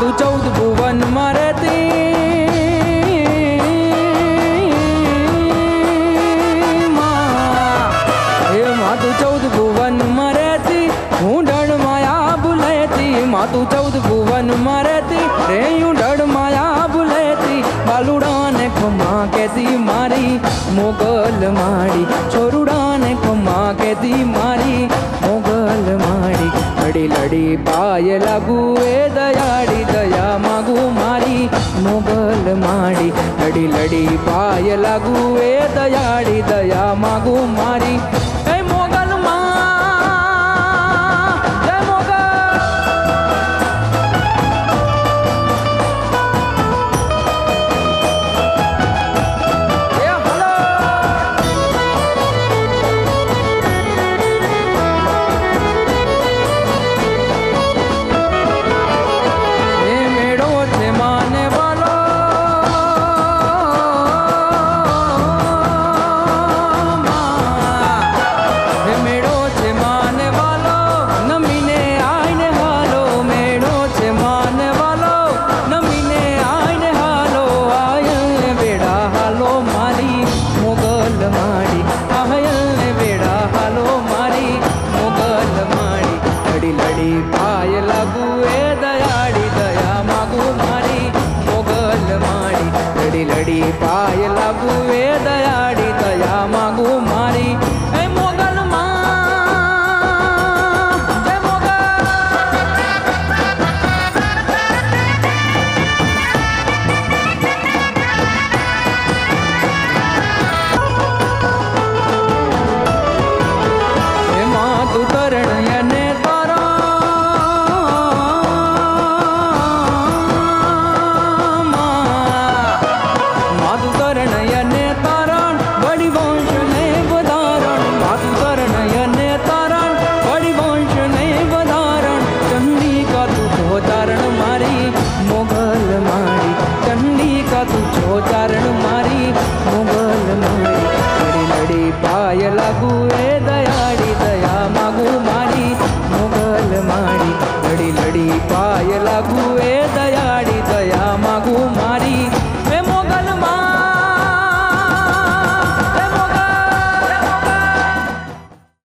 तू 14 भुवन में रहती माँ तू 14 भुवन में रहती ऊंडण माया बुलेती माँ तू 14 भुवन में रहती रे ऊंडण माया बुलेती बालुड़ा ने खमा कहती मारी मोगल माड़ी छोरुड़ा ने खमा कहती मारी मोगल माड़ी लड़ी लड़ी पाय लागू ए दयाड़ी दया मागू मारी मोगल माड़ी लड़ी लड़ी पाय लागू ए दयाड़ी दया मागू मारी